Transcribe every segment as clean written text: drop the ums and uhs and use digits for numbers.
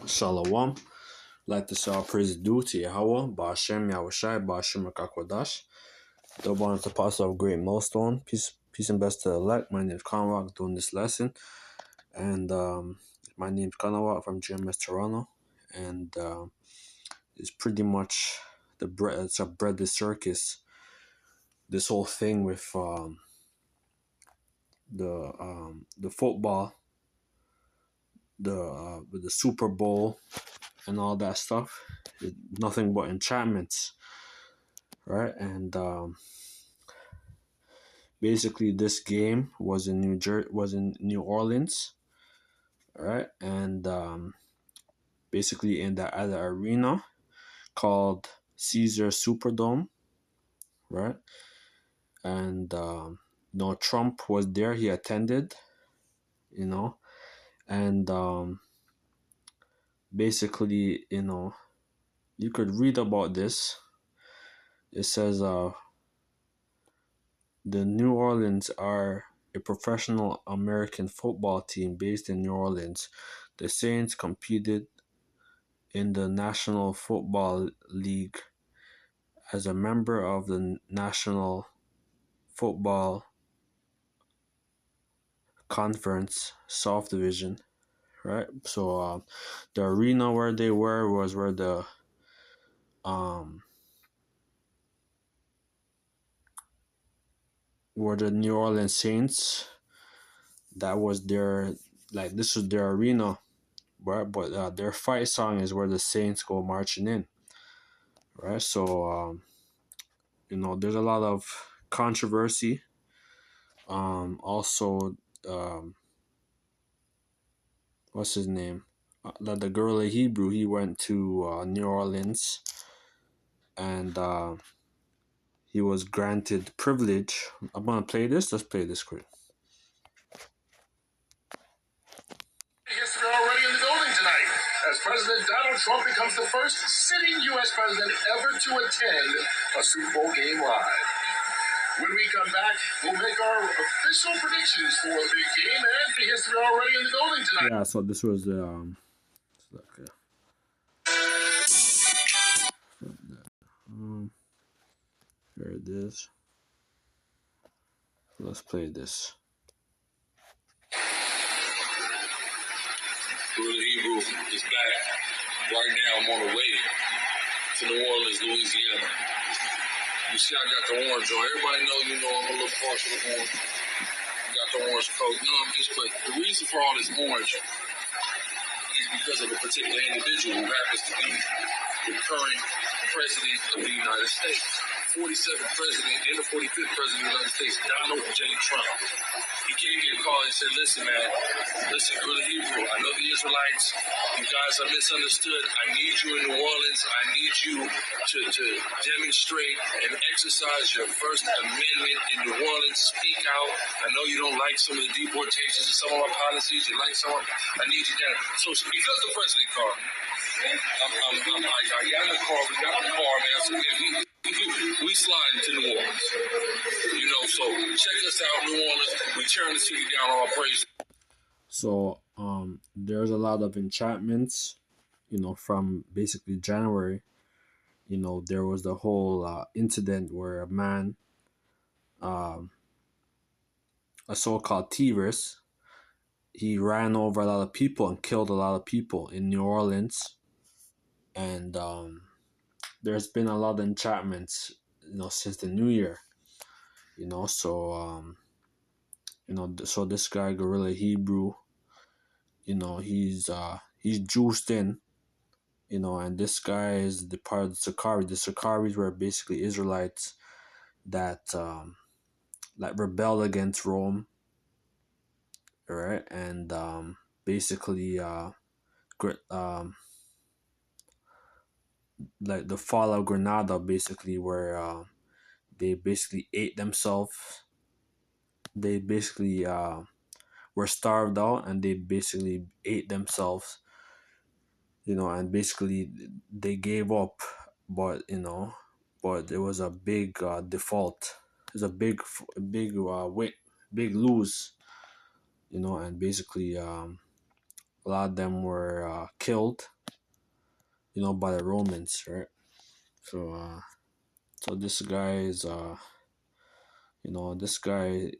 Shalom. Like to say all praise due to Yahweh, Ba'ashem Yahushai, Ba'ashem Rakakwadash. Double honor to the apostle of great milestone. Peace and best to the elect. My name is Conrock doing this lesson. And my name is Conrock from GMS Toronto. And it's pretty much it's a breaded circus. This whole thing with the football, with the Super Bowl and all that stuff. Nothing but enchantments, right? And basically this game was in New Orleans, right? And basically at an arena called Caesar Superdome, right? And Trump was there. He attended, and basically, you could read about this. It says the New Orleans are a professional American football team based in New Orleans. The Saints competed in the National Football League as a member of the National Football Conference South Division, right? So the arena where they were was where the New Orleans Saints, that was this was their arena, right? But their fight song is where the Saints go marching in, right? So there's a lot of controversy. Also, what's his name? The Gorilla Hebrew, he went to New Orleans, and he was granted privilege. I'm gonna play this. Let's play this quick. History already in the building tonight, as President Donald Trump becomes the first sitting U.S. president ever to attend a Super Bowl game live. When we come back, we'll make our official predictions for the big game and the history already in the building tonight. Yeah, so this was here it is. Let's play this. Gorilla Hebrew is back. Right now, I'm on the way to New Orleans, Louisiana. You see, I got the orange on. Everybody know, I'm a little partial to orange. Got the orange coat. But the reason for all this orange is because of a particular individual who happens to be the current president of the United States. 47th president and the 45th president of the United States, Donald J. Trump. He gave me a call and said, listen, Gorilla Hebrew, I know the Israelites, you guys are misunderstood. I need you in New Orleans. I need you to demonstrate and exercise your First Amendment in New Orleans. Speak out. I know you don't like some of the deportations and some of our policies. You like some of them. I need you there. So because the president called me, I got in the car. We got in the car, man. So we sliding to New Orleans. So check us out, New Orleans. We tearing the city down, all praise. So there's a lot of enchantments, from basically January. There was the whole incident where a man, a so-called terrorist, he ran over a lot of people and killed a lot of people in New Orleans. And there's been a lot of enchantments, since the new year. So this guy Gorilla Hebrew, he's juiced in, and this guy is the part of the Sakari. The Sakaris were basically Israelites that rebelled against Rome, right? And basically like the fall of Grenada, basically, where they basically ate themselves. They basically were starved out, and they basically ate themselves, and basically they gave up. But but it was a big default. It was a big lose, and basically a lot of them were killed, by the Romans, right? So this guy is this guy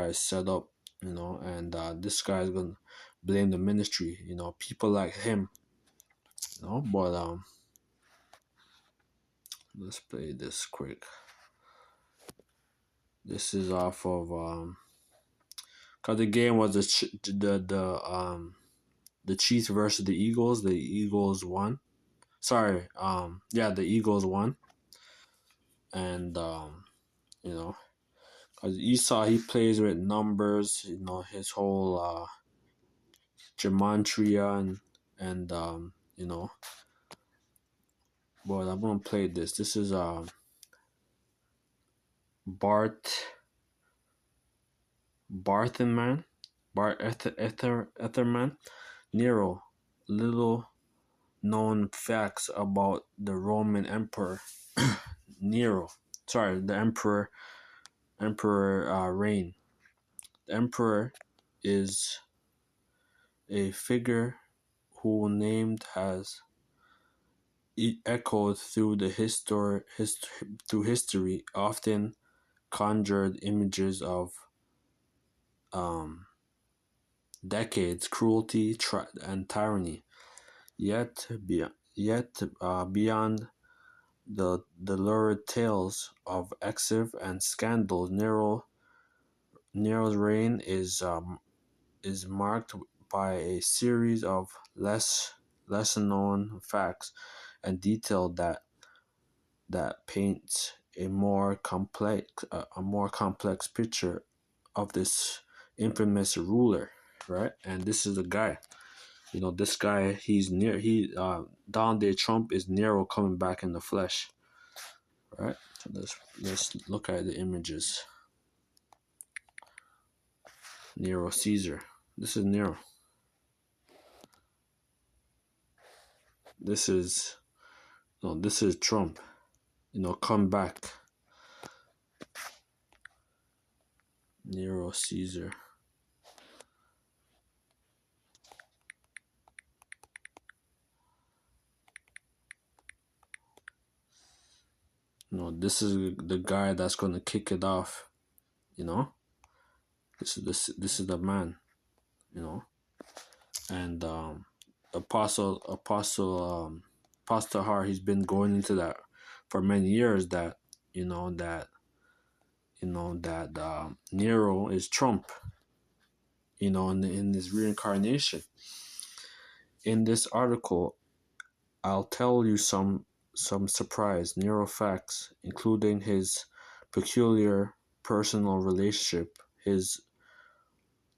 is set up, and this guy is gonna blame the ministry, people like him, but let's play this quick. This is off of cause the game was the Chiefs versus the Eagles. The Eagles won. Sorry, the Eagles won, and you know, cause Esau, he plays with numbers. His whole gematria and But I'm gonna play this. This is Bartherman, Etherman, Nero. Little known facts about the Roman Emperor Nero. Sorry, the Emperor reign. The Emperor is a figure who named has echoed through the through history, often conjured images of decades, cruelty, and tyranny. Yet, beyond the lurid tales of exif and scandals, Nero's reign is marked by a series of lesser known facts and detail that paints a more complex picture of this infamous ruler, right? And this is the guy. This guy, Donald J. Trump is Nero coming back in the flesh, right? So let's look at the images. Nero Caesar. This is Nero. This is Trump. Come back. Nero Caesar. This is the guy that's gonna kick it off. This is the man. And Apostle Har, he's been going into that for many years, that Nero is Trump, in this reincarnation. In this article, I'll tell you some surprise Nero facts, including his peculiar personal relationship, his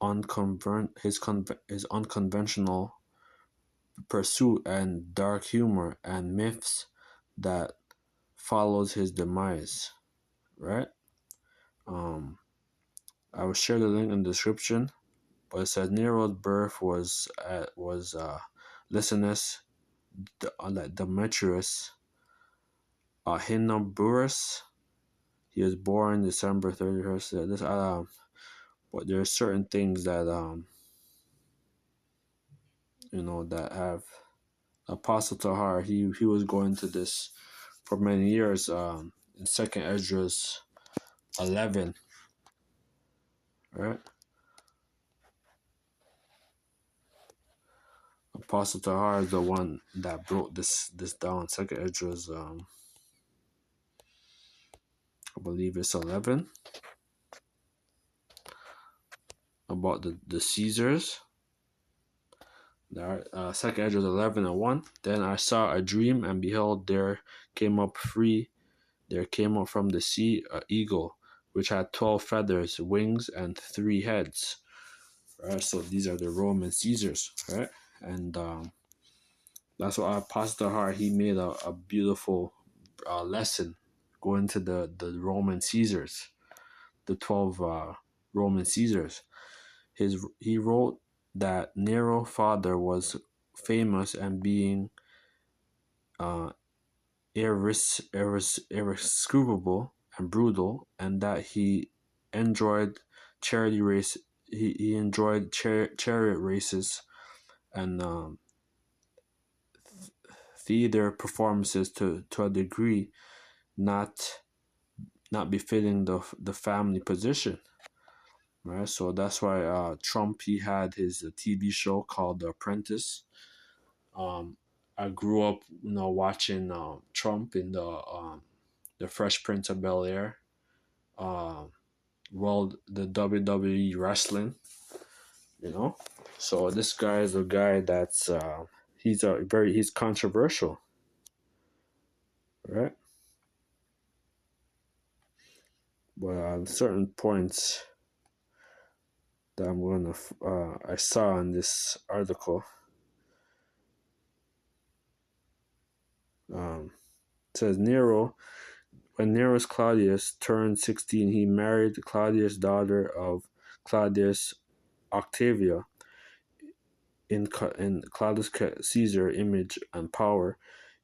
unconventional pursuit, and dark humor and myths that follows his demise, right? I will share the link in the description, but it says Nero's birth was Lysinus Demetrius Hinoburus. He was born December 31st. But there are certain things that that have Apostle Tahar. He was going to this for many years. In Second Esdras 11, right? Apostle Tahar is the one that broke this down. Second Esdras, I believe it's 11, about the Caesars. Second Esdras 11 and 1. Then I saw a dream, and behold, there came up from the sea an eagle, which had 12 feathers, wings, and 3 heads. Right, so these are the Roman Caesars, right? And that's why Apostle Tahar, he made a beautiful lesson going to the Roman Caesars, the 12 Roman Caesars. He wrote that Nero's father was famous and being irrescrutable and brutal, and that he enjoyed charity race. He enjoyed chariot races and theater performances to a degree not befitting the family position, right? So that's why Trump, he had his TV show called The Apprentice. I grew up, watching Trump in the Fresh Prince of Bel Air, uh, the WWE wrestling, you know. So this guy is a guy that's he's controversial, right? But on certain points that I saw in this article, it says when Nero's Claudius turned 16, he married Claudius' daughter of Claudius Octavia in Claudius Caesar image and power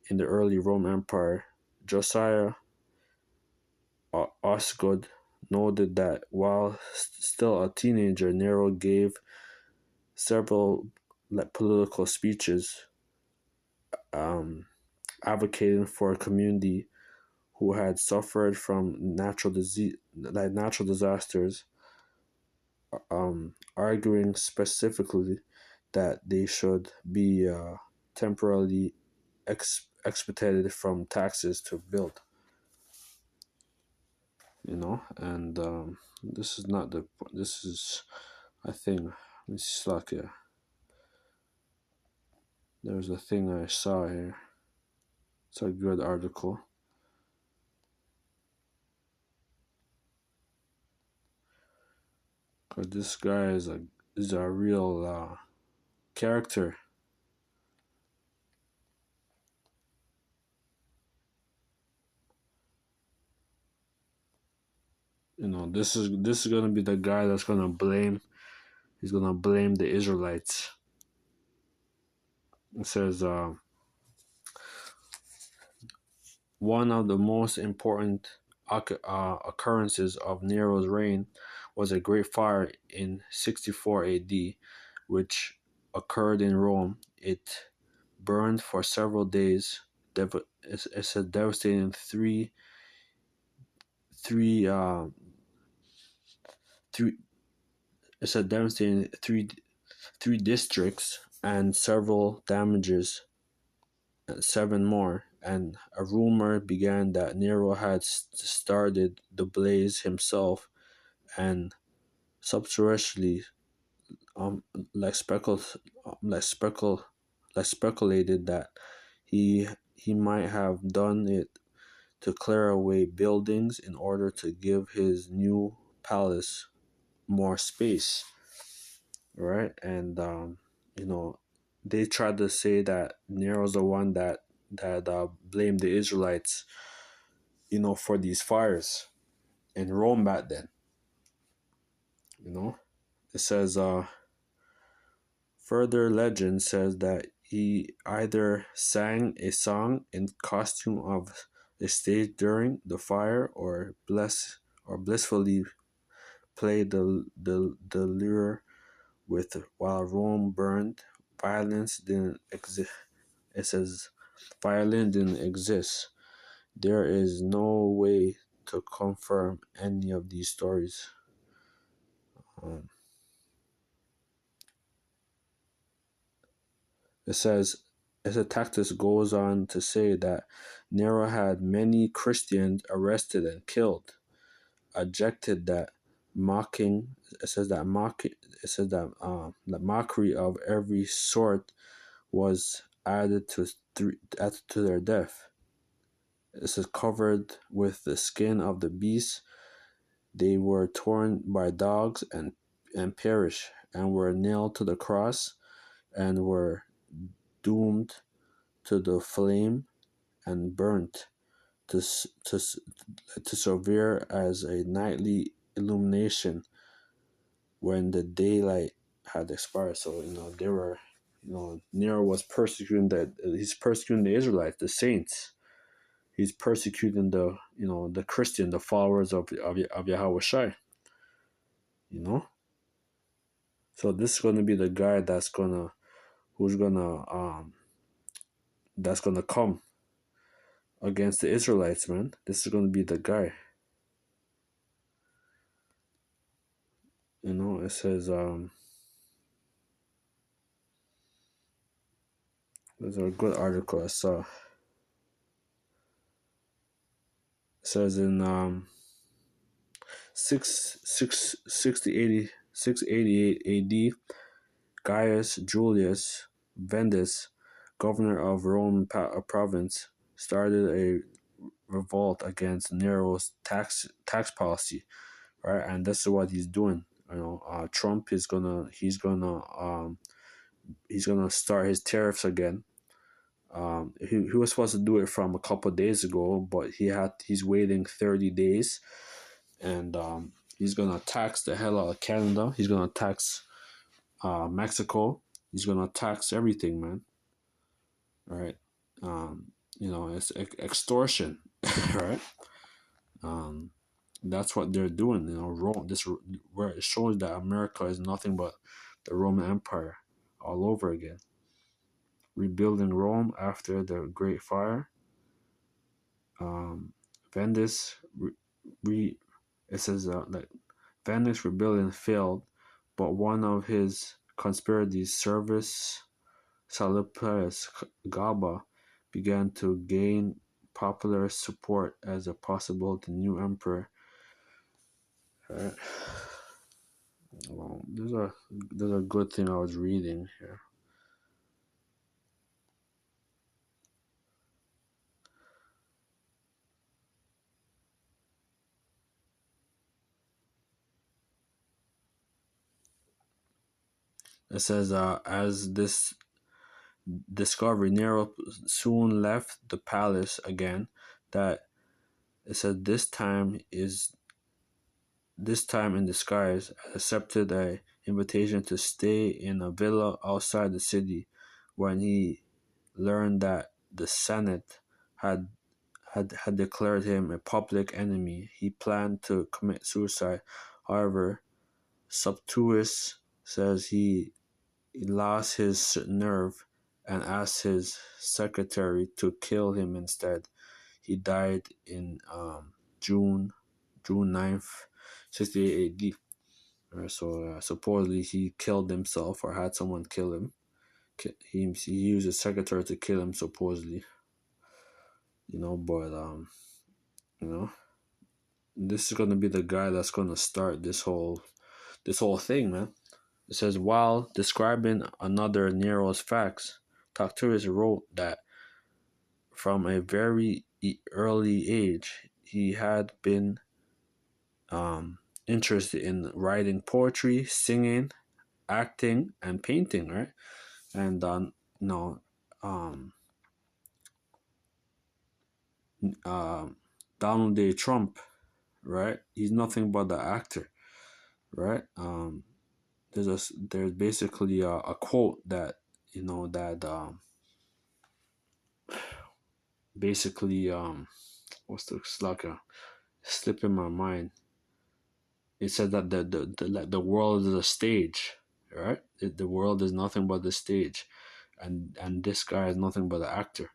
in the early Roman Empire. Josiah Osgood noted that while still a teenager, Nero gave several political speeches advocating for a community who had suffered from natural disasters, arguing specifically that they should be temporarily expedited from taxes to build. And this is not the. This is, I think. It's like there's a thing I saw here. It's a good article. Cause this guy is a real character. This is gonna be the guy that's gonna blame. He's gonna blame the Israelites. It says one of the most important occurrences of Nero's reign was a great fire in 64 AD, which occurred in Rome. It burned for several days. It's a devastating three it's a devastating three districts and several damages, and 7 more. And a rumor began that Nero had started the blaze himself, and subterraneously, like speculated that he might have done it to clear away buildings in order to give his new palace more space, right? And they tried to say that Nero's the one that blamed the Israelites, for these fires in Rome back then. It says further legend says that he either sang a song in costume of the stage during the fire, or blissfully played the lyre while Rome burned. Violence didn't exist. It says violin didn't exist. There is no way to confirm any of these stories. It says, Epictetus goes on to say that Nero had many Christians arrested and killed. Objected that mocking. It says that the mockery of every sort was added to their death. It says covered with the skin of the beast, they were torn by dogs and perished, and were nailed to the cross, and were doomed to the flame and burnt to serve as a nightly illumination when the daylight had expired. So they were, Nero was he's persecuting the Israelites, the saints. He's persecuting the Christian, the followers of Yahweh Shai. So this is going to be the guy who's gonna that's gonna come against the Israelites, man. This is gonna be the guy. It says there's a good article I saw. It says in 688 AD, Gaius Julius Vendus, governor of Rome province, started a revolt against Nero's tax policy, right? And this is what he's doing. Trump is he's gonna start his tariffs again. He was supposed to do it from a couple of days ago, but he's waiting 30 days, and he's gonna tax the hell out of Canada. He's gonna tax Mexico. He's gonna tax everything, man. Right? It's extortion, right? That's what they're doing. Rome. Where it shows that America is nothing but the Roman Empire all over again. Rebuilding Rome after the Great Fire. Vendus it says that Vendus rebellion failed, but one of his conspirators, Servius Salupus Gaba, began to gain popular support as a possible new emperor. Well, there's a good thing I was reading here. It says, as this discovery, Nero soon left the palace again. That it said this time in disguise, accepted a invitation to stay in a villa outside the city. When he learned that the Senate had declared him a public enemy, he planned to commit suicide. However, Subtuous says he lost his nerve and asked his secretary to kill him instead. He died in June 9th, 68 AD. So supposedly he killed himself or had someone kill him. He used his secretary to kill him, supposedly. But this is gonna be the guy that's gonna start this whole thing, man. It says, while describing another Nero's facts, Tacitus wrote that from a very early age he had been interested in writing poetry, singing, acting, and painting, right? And Donald J. Trump, right? He's nothing but the actor, right? There's basically a quote that basically what's it's like a slip in my mind. It said that the world is a stage, right? The world is nothing but the stage, and this guy is nothing but an actor.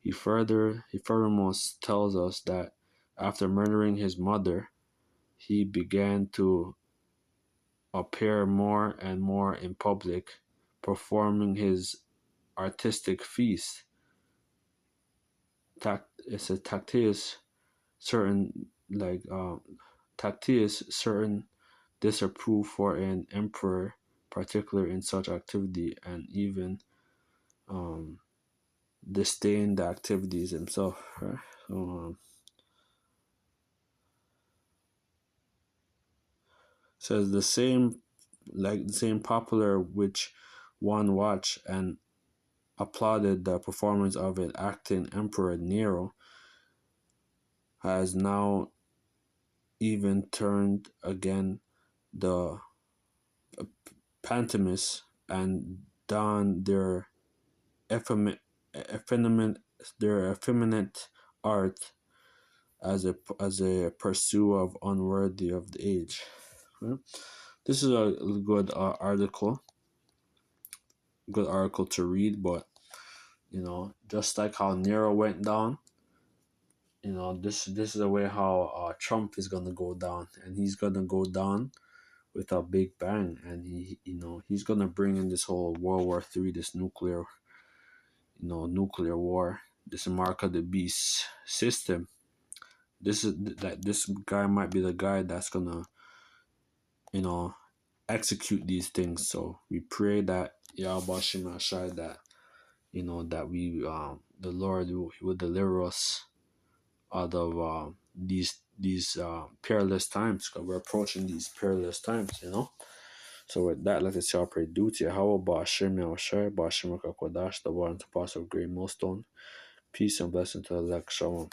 He furthermore tells us that after murdering his mother, he began to appear more and more in public, performing his artistic feats. It's a Tacitus certain Tacitus certain disapprove for an emperor, particular in such activity, and even disdain the activities himself. Right? So, says the same popular which one watched and applauded the performance of an acting emperor Nero has now even turned again the pantomimes and donned their effeminate art as a pursuit of unworthy of the age. Right? This is a good article to read, but just like how Nero went down. This is the way how Trump is gonna go down, and he's gonna go down with a big bang, and he's gonna bring in this whole World War III, this nuclear war, this mark of the beast system. This guy might be the guy that's gonna you know execute these things. So we pray that Yahweh Shema Shai, that that we the Lord will deliver us out of these perilous times, because we're approaching these perilous times. So with that, let us shall pray duty. How about Hashem Yahushai, Ba'ashem Kodash, the one to pass of great millstone. Peace and blessing to the elect. Shalom.